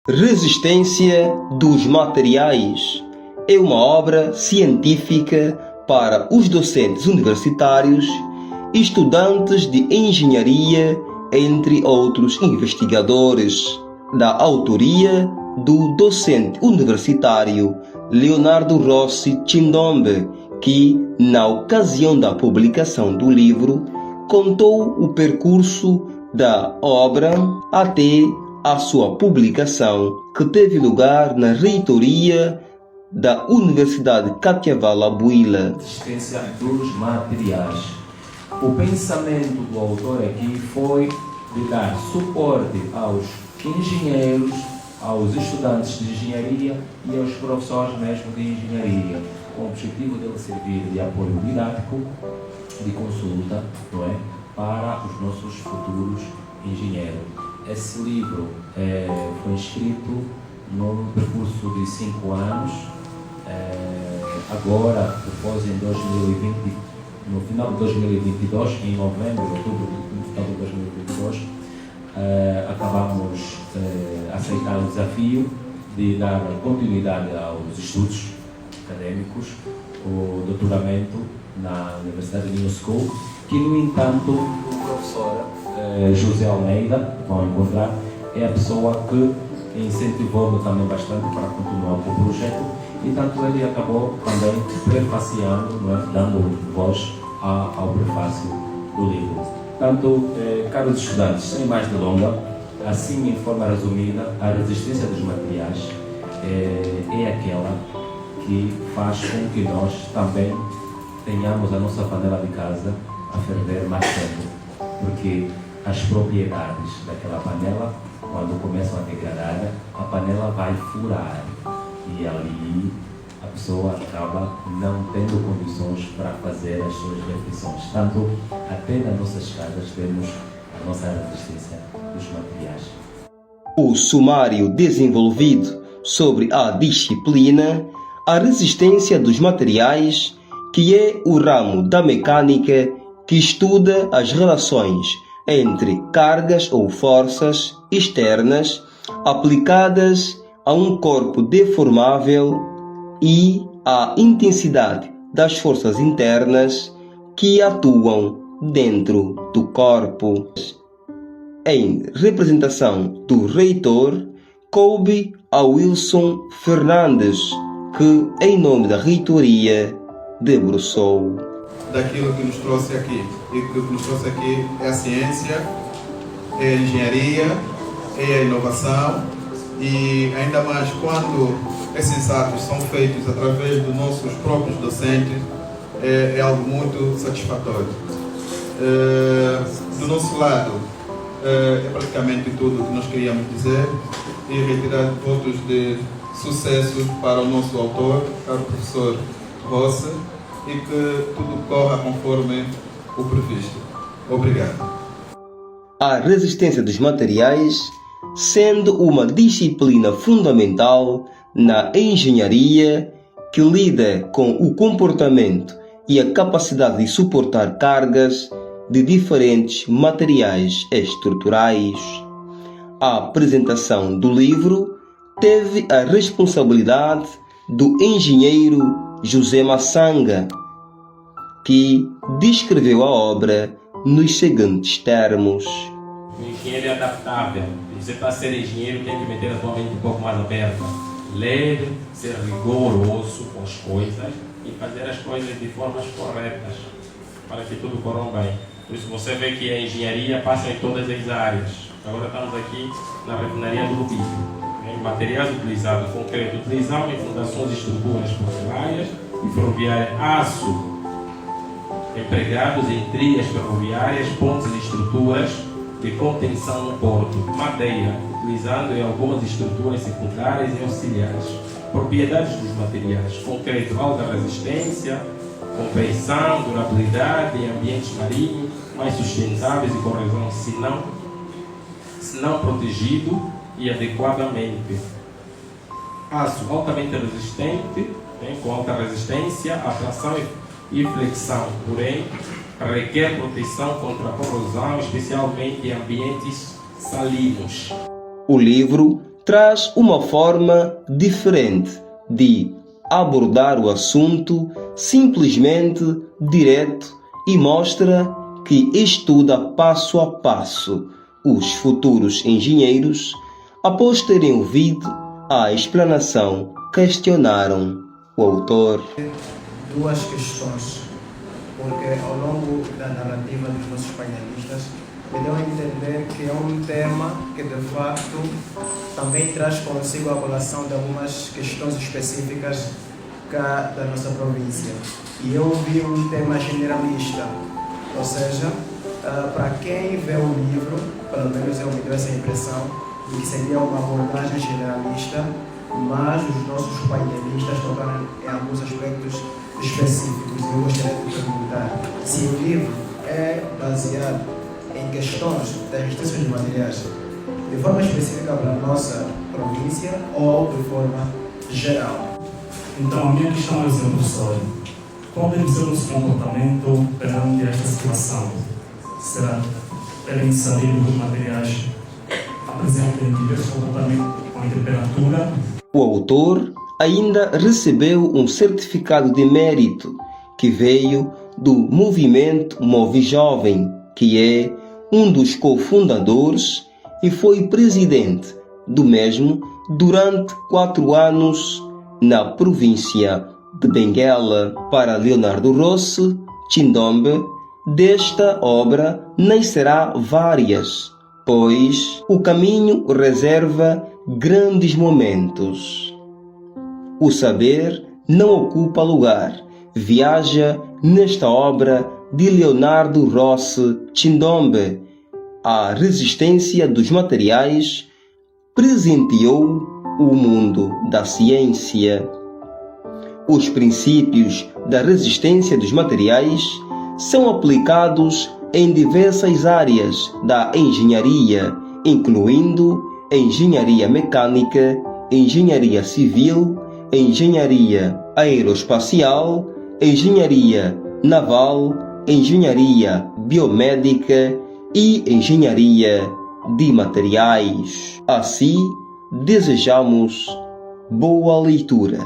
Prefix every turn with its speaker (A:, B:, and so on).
A: Resistência dos materiais é uma obra científica para os docentes universitários, estudantes de engenharia, entre outros investigadores, da autoria do docente universitário Leonardo Rossi Chindombe, que, na ocasião da publicação do livro, contou o percurso da obra até a sua publicação, que teve lugar na reitoria da Universidade Capiavala Buila.
B: Resistência dos materiais. O pensamento do autor aqui foi de dar suporte aos engenheiros, aos estudantes de engenharia e aos professores mesmo de engenharia, com o objetivo de servir de apoio didático, de consulta, não é? Para os nossos futuros engenheiros. Esse livro foi escrito num percurso de 5 anos, agora, depois em 2020, no final de 2022, em novembro, outubro, no final de 2022, acabamos aceitar o desafio de dar continuidade aos estudos acadêmicos, o doutoramento na Universidade de New School, que, no entanto, o professor José Almeida, que vão encontrar, é a pessoa que incentivou-me também bastante para continuar com o projeto, e tanto ele acabou também prefaciando, não é? Dando voz ao prefácio do livro. Portanto, caros estudantes, sem mais delongas, assim em forma resumida, a resistência dos materiais é aquela que faz com que nós também tenhamos a nossa panela de casa a ferver mais tempo, porque as propriedades daquela panela, quando começam a degradar, a panela vai furar e ali a pessoa acaba não tendo condições para fazer as suas refeições. Tanto até nas nossas casas temos a nossa resistência dos materiais.
A: O sumário desenvolvido sobre a disciplina A Resistência dos Materiais, que é o ramo da mecânica que estuda as relações entre cargas ou forças externas aplicadas a um corpo deformável e a intensidade das forças internas que atuam dentro do corpo. Em representação do reitor, coube a Wilson Fernandes, que, em nome da reitoria, debruçou.
C: Daquilo que nos trouxe aqui. E o que nos trouxe aqui é a ciência, é a engenharia, é a inovação, e ainda mais quando esses atos são feitos através dos nossos próprios docentes, é algo muito satisfatório. Do nosso lado, é praticamente tudo o que nós queríamos dizer, e retirar votos de sucesso para o nosso autor, para o professor Rossi, e que tudo corra conforme o previsto. Obrigado.
A: A resistência dos materiais, sendo uma disciplina fundamental na engenharia que lida com o comportamento e a capacidade de suportar cargas de diferentes materiais estruturais. A apresentação do livro teve a responsabilidade do engenheiro José Massanga, que descreveu a obra nos seguintes termos.
B: O engenheiro é adaptável. Você, para ser engenheiro, tem que meter a sua mente um pouco mais aberta. Ler, ser rigoroso com as coisas e fazer as coisas de formas corretas para que tudo corra bem. Por isso você vê que a engenharia passa em todas as áreas. Agora estamos aqui na refinaria do Rubim. Materiais utilizados, concreto, utilizados em fundações e estruturas portuárias e ferroviárias, aço, empregados em trilhas ferroviárias, pontes e estruturas de contenção no porto, madeira, utilizado em algumas estruturas secundárias e auxiliares. Propriedades dos materiais, concreto, alta resistência, compreensão, durabilidade em ambientes marinhos mais sustentáveis e corrosão, se não protegido e adequadamente. Aço altamente resistente, com alta resistência, atração e flexão, porém requer proteção contra a corrosão, especialmente em ambientes salinos.
A: O livro traz uma forma diferente de abordar o assunto, simplesmente direto, e mostra que estuda passo a passo. Os futuros engenheiros, após terem ouvido a explanação, questionaram o autor.
D: Duas questões, porque ao longo da narrativa dos nossos painelistas me deu a entender que é um tema que de facto também traz consigo a colação de algumas questões específicas cá da nossa província. E eu vi um tema generalista, ou seja, para quem vê o livro, pelo menos eu me deu essa impressão de que seria uma abordagem generalista, mas os nossos painelistas tocaram em alguns aspectos específicos. E eu gostaria de perguntar se o livro é baseado em questões das restrições de materiais de forma específica para a nossa província ou de forma geral.
E: Então, a minha questão é, senhor professor, qual deve ser o nosso comportamento perante esta situação? Será devem saber que os materiais apresentem diversos comportamentos com a temperatura?
A: O autor ainda recebeu um certificado de mérito que veio do movimento Move Jovem, que é um dos cofundadores e foi presidente do mesmo durante 4 anos na província de Benguela. Para Leonardo Rossi Chindombe, desta obra nascerá várias, pois o caminho reserva grandes momentos. O saber não ocupa lugar. Viaja nesta obra de Leonardo Rossi Chindombe. A resistência dos materiais presenteou o mundo da ciência. Os princípios da resistência dos materiais são aplicados em diversas áreas da engenharia, incluindo engenharia mecânica, engenharia civil, engenharia aeroespacial, engenharia naval, engenharia biomédica e engenharia de materiais. Assim, desejamos boa leitura.